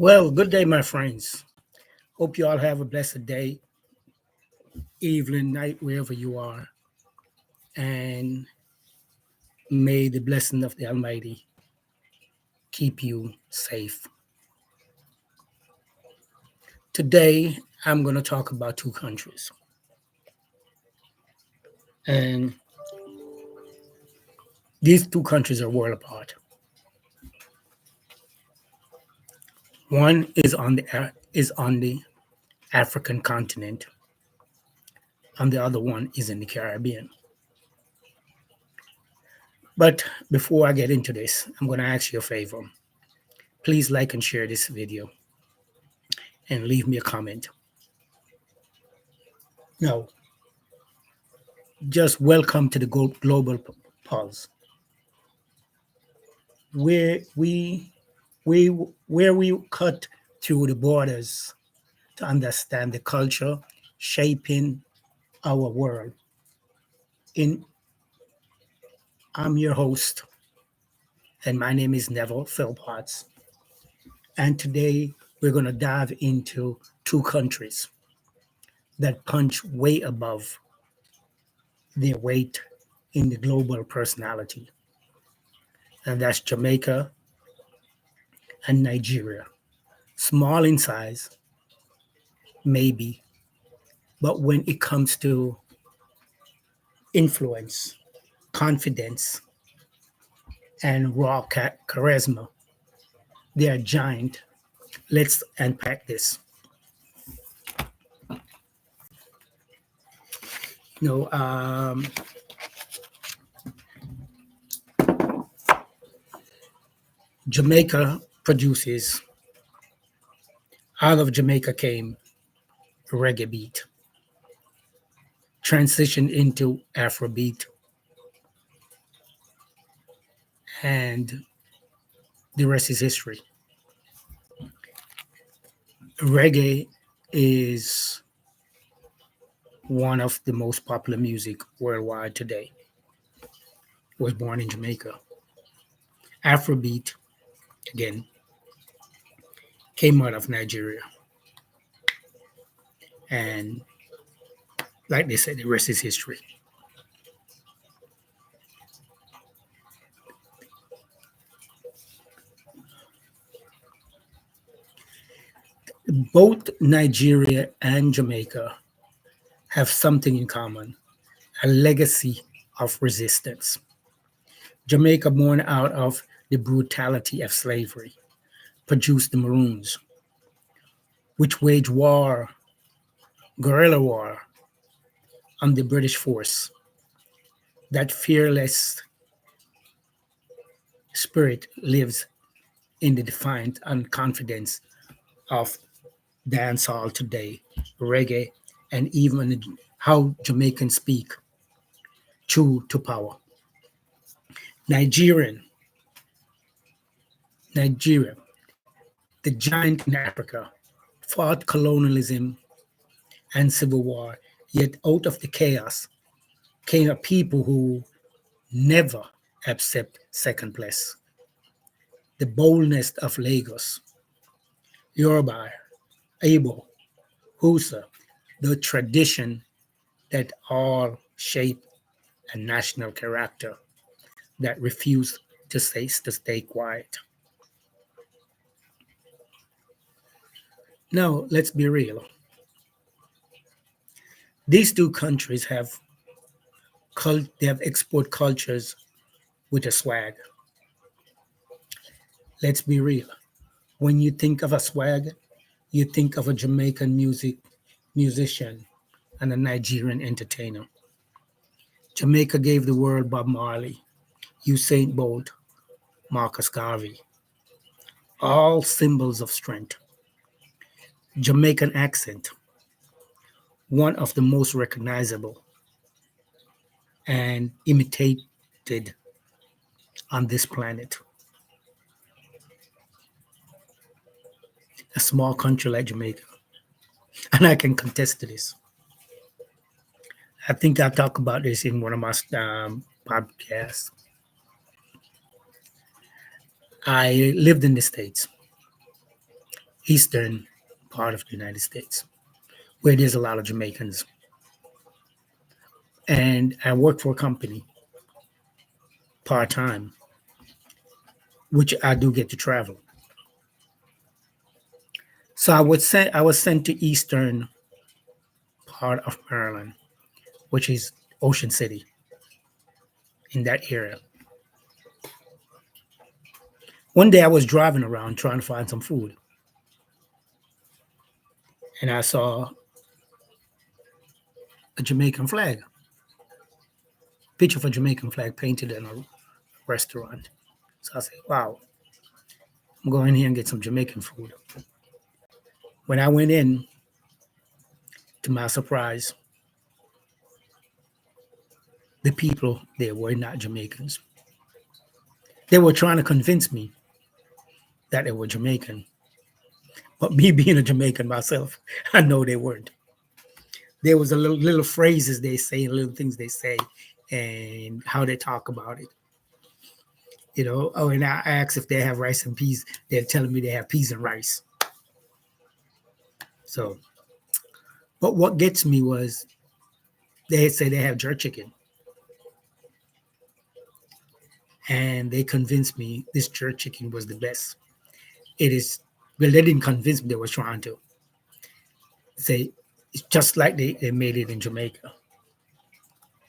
Well, good day, my friends. Hope you all have a blessed day, evening, night, wherever you are. And may the blessing of the Almighty keep you safe. Today, I'm going to talk about two countries. And these two countries are world apart. One is on the African continent, and the other one is in the Caribbean. But before I get into this, I'm going to ask you a favor. Please like and share this video and leave me a comment. Now, just welcome to the global pulse, where we where we cut through the borders to understand the culture shaping our world. In I'm your host, and my name is Neville Philpotts. And today we're going to dive into two countries that punch way above their weight in the global personality, and that's Jamaica and Nigeria. Small in size, maybe, but when it comes to influence, confidence, and raw charisma, they are giant. Let's unpack this. You know, Jamaica produces, out of Jamaica came reggae beat, transitioned into Afrobeat, and the rest is history. Reggae is one of the most popular music worldwide today. It was born in Jamaica. Afrobeat, again, came out of Nigeria. And like they said, the rest is history. Both Nigeria and Jamaica have something in common: a legacy of resistance. Jamaica, born out of the brutality of slavery, produced the Maroons, which waged war, guerrilla war, on the British force. That fearless spirit lives in the defiance and confidence of dancehall today, reggae, and even how Jamaicans speak true to power. Nigerian, Nigeria, the giant in Africa, fought colonialism and civil war, yet out of the chaos came a people who never accept second place. The boldness of Lagos, Yoruba, Igbo, Hausa, the tradition that all shape a national character that refuse to stay quiet. Now, let's be real. These two countries have export cultures with a swag. Let's be real. When you think of a swag, you think of a Jamaican musician and a Nigerian entertainer. Jamaica gave the world Bob Marley, Usain Bolt, Marcus Garvey, all symbols of strength. Jamaican accent, one of the most recognizable and imitated on this planet. A small country like Jamaica, and I can contest to this. I think I talked about this in one of my podcasts. I lived in the States eastern part of the United States, where there's a lot of Jamaicans. And I work for a company part time, which I do get to travel. So I was sent to eastern part of Maryland, which is Ocean City, in that area. One day I was driving around trying to find some food, and I saw a Jamaican flag, picture of a Jamaican flag painted in a restaurant. So I said, wow, I'm going here and get some Jamaican food. When I went in, to my surprise, the people there were not Jamaicans. They were trying to convince me that they were Jamaican. But me being a Jamaican myself, I know they weren't. There was a little phrases they say, little things they say, and how they talk about it. You know, oh, and I asked if they have rice and peas. They're telling me they have peas and rice. So, but what gets me was they say they have jerk chicken. And they convinced me this jerk chicken was the best. It is, well, they didn't convince me, they were trying to say it's just like they made it in Jamaica.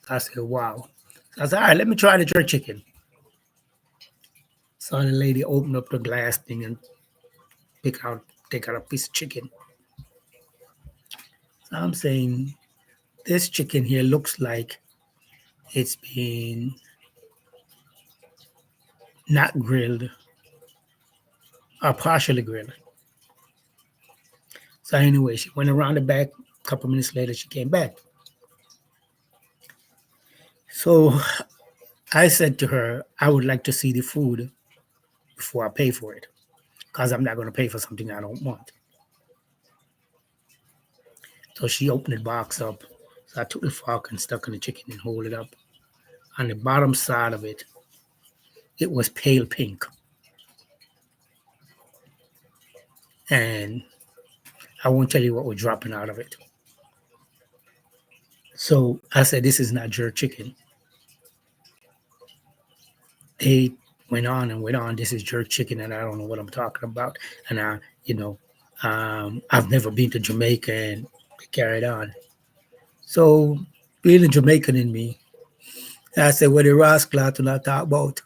I said, wow. So I said, all right, let me try the jerk chicken. So the lady opened up the glass thing and take out a piece of chicken. So I'm saying, this chicken here looks like it's been not grilled or partially grilled. So anyway, she went around the back. A couple minutes later, she came back. So I said to her, I would like to see the food before I pay for it, because I'm not going to pay for something I don't want. So she opened the box up. So I took the fork and stuck in the chicken and hold it up. On the bottom side of it, it was pale pink. And I won't tell you what was dropping out of it. So I said, this is not jerk chicken. They went on and went on. This is jerk chicken, and I don't know what I'm talking about. And I've never been to Jamaica, and carried on. So being a Jamaican in me, I said, what the rascal to not talk about.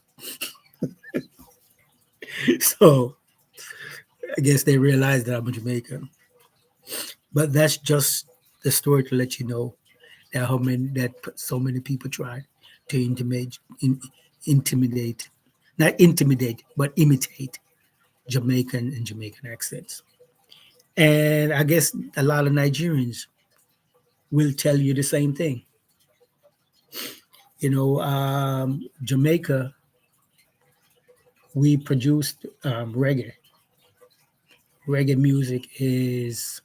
So I guess they realized that I'm a Jamaican. But that's just the story to let you know that so many people tried to intimidate, not intimidate, but imitate Jamaican and Jamaican accents. And I guess a lot of Nigerians will tell you the same thing. You know, Jamaica, we produced reggae. Reggae music is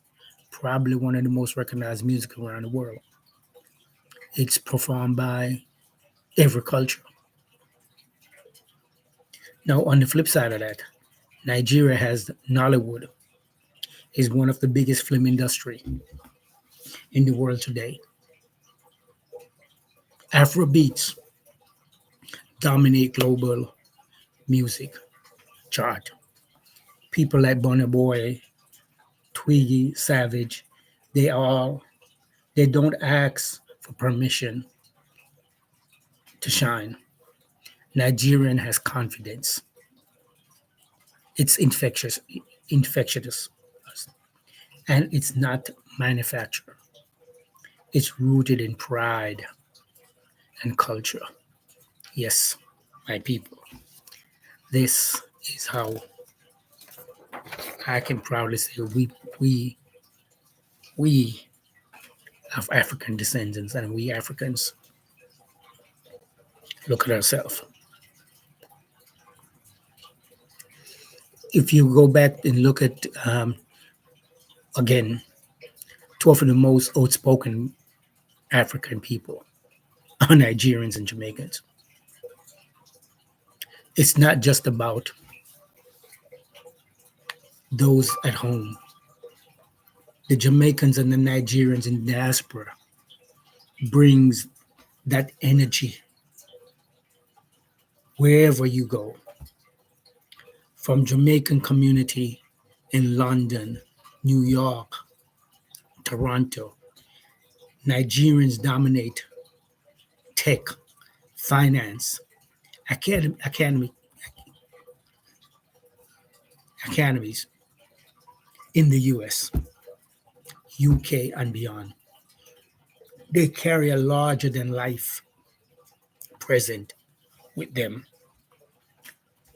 probably one of the most recognized music around the world. It's performed by every culture. Now, on the flip side of that, Nigeria has Nollywood, is one of the biggest film industry in the world today. Afrobeats dominate global music chart. People like Burna Boy, Twiggy, Savage, they all they don't ask for permission to shine. Nigerian has confidence. It's infectious, and it's not manufactured. It's rooted in pride and culture. Yes, my people. This is how I can proudly say we have African descendants, and we Africans look at ourselves. If you go back and look at again, two of the most outspoken African people are Nigerians and Jamaicans. It's not just about those at home, the Jamaicans and the Nigerians in diaspora, brings that energy wherever you go. From Jamaican community in London, New York, Toronto, Nigerians dominate tech, finance, academies in the US, UK, and beyond. They carry a larger than life present with them.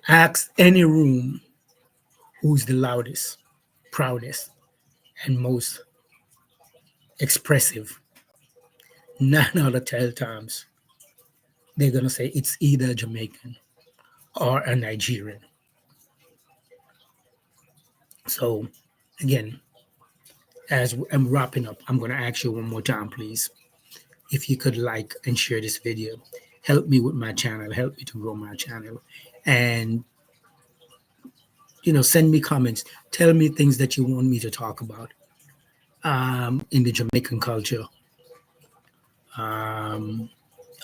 Ask any room who's the loudest, proudest, and most expressive. 9 out of 10 times, they're going to say it's either a Jamaican or a Nigerian. So, again, as I'm wrapping up, I'm going to ask you one more time, please. If you could like and share this video, help me with my channel, help me to grow my channel. And, send me comments. Tell me things that you want me to talk about in the Jamaican culture or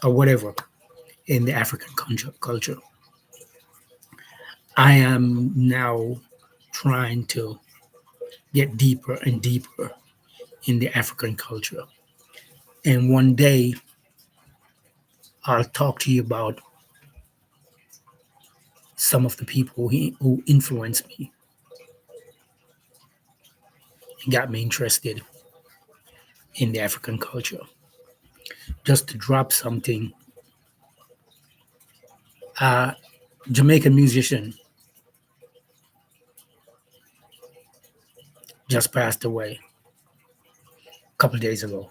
whatever in the African culture. I am now trying to get deeper and deeper in the African culture. And one day I'll talk to you about some of the people who influenced me and got me interested in the African culture. Just to drop something, Jamaican musician just passed away a couple of days ago.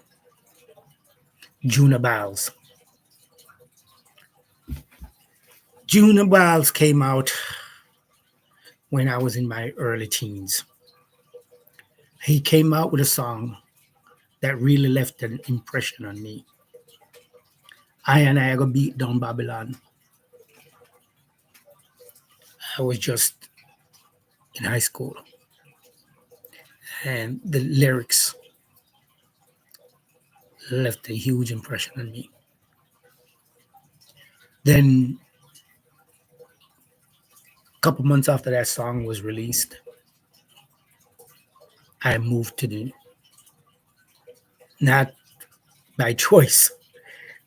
Juna Biles. Juna Biles came out when I was in my early teens. He came out with a song that really left an impression on me. I go beat down Babylon. I was just in high school. And the lyrics left a huge impression on me. Then, a couple months after that song was released, I moved to not by choice,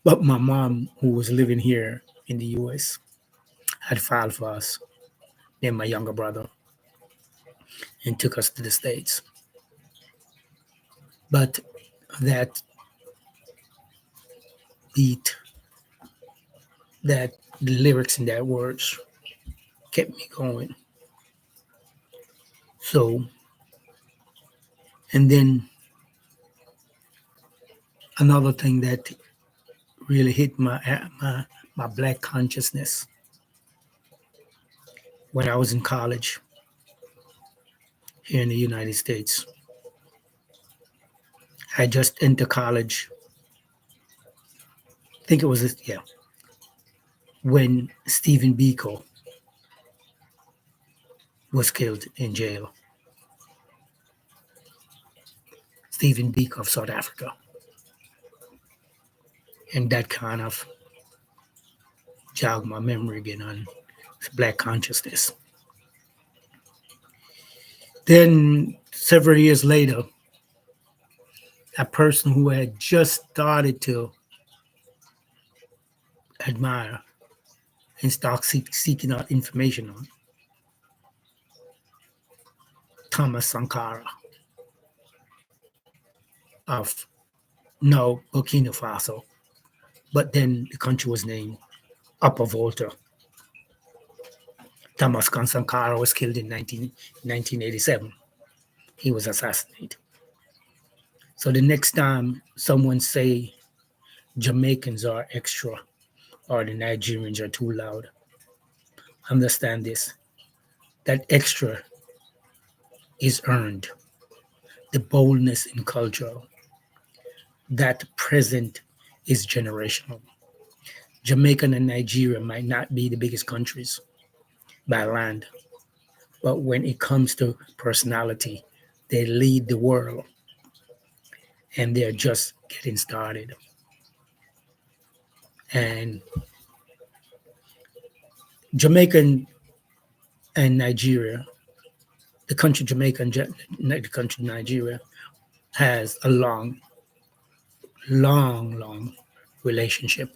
but my mom, who was living here in the US, had filed for us, and my younger brother, and took us to the States. But that beat, that the lyrics in that words kept me going. So, and then another thing that really hit my black consciousness when I was in college here in the United States. I just entered college. I think it was, when Stephen Biko was killed in jail. Stephen Biko of South Africa. And that kind of jogged my memory again on black consciousness. Then several years later, a person who had just started to admire and start seeking out information on, Thomas Sankara of Burkina Faso, but then the country was named Upper Volta. Thomas Sankara was killed in 1987. He was assassinated. So the next time someone say Jamaicans are extra or the Nigerians are too loud, understand this. That extra is earned. The boldness in culture, that present is generational. Jamaica and Nigeria might not be the biggest countries by land, But when it comes to personality, they lead the world and they're just getting started. And Jamaican and Nigeria, the country Jamaica and the country Nigeria has a long relationship.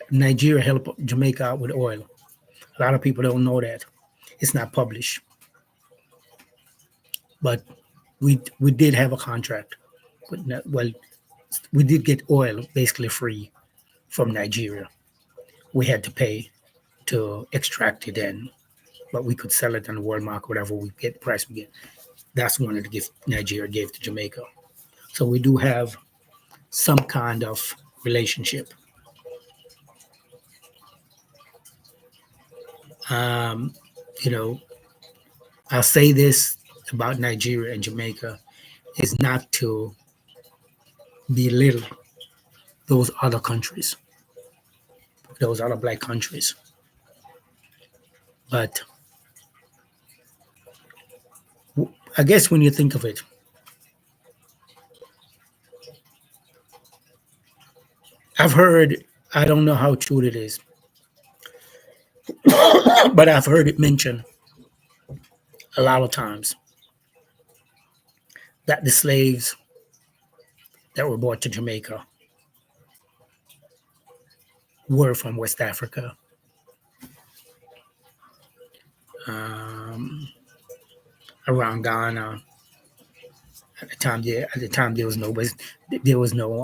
Nigeria helped Jamaica out with oil. A lot of people don't know that. It's not published. But we did have a contract. Well, we did get oil basically free from Nigeria. We had to pay to extract it in, but we could sell it on the world market, whatever we get, price we get. That's one of the gifts Nigeria gave to Jamaica. So we do have some kind of relationship. Um, you know, I'll say this about Nigeria and Jamaica is not to belittle those other countries, those other black countries. But I guess when you think of it, I've heard, I don't know how true it is, but I've heard it mentioned a lot of times that the slaves that were brought to Jamaica were from West Africa. Um, Around Ghana at the time. Yeah, at the time there was no there was no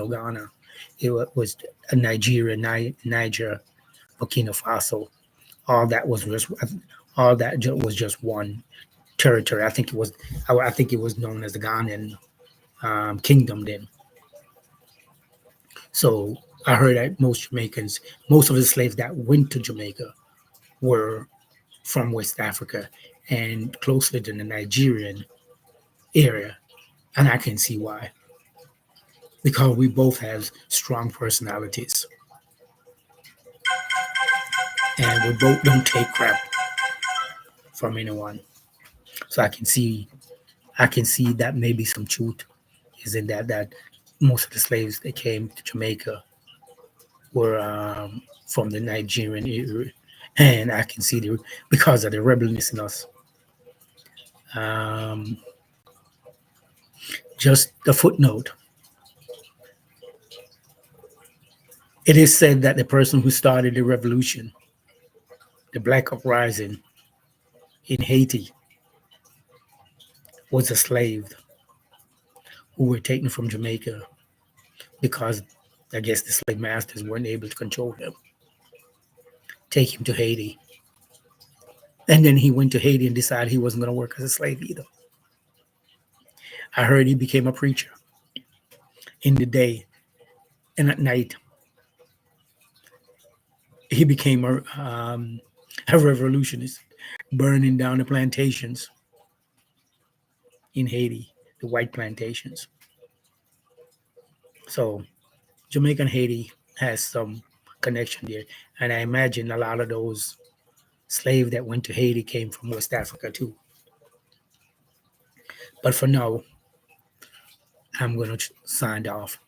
Ghana. It was a Nigeria, Niger, Burkina Faso. All that was just was just one territory. I think it was known as the Ghanaian kingdom then. So I heard that most of the slaves that went to Jamaica were from West Africa and closer to the Nigerian area. And I can see why. Because we both have strong personalities and we both don't take crap from anyone. So I can see that maybe some truth is in that most of the slaves that came to Jamaica were from the Nigerian area. And I can see because of the rebelness in us. Um, just a footnote. It is said that the person who started the revolution, the Black Uprising in Haiti, was a slave who were taken from Jamaica because I guess the slave masters weren't able to control him. Take him to Haiti. And then he went to Haiti and decided he wasn't going to work as a slave either. I heard he became a preacher in the day, and at night he became a revolutionist, burning down the plantations in Haiti, the white plantations. So Jamaica and Haiti has some connection there. And I imagine a lot of those slaves that went to Haiti came from West Africa too. But for now, I'm going to sign off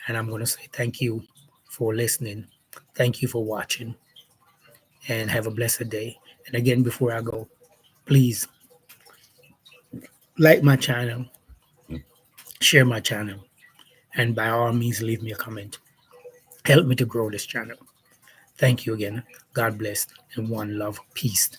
and I'm going to say thank you for listening. Thank you for watching and have a blessed day. And again, before I go, please like my channel, share my channel, and by all means, leave me a comment. Help me to grow this channel. Thank you again. God bless and one love. Peace.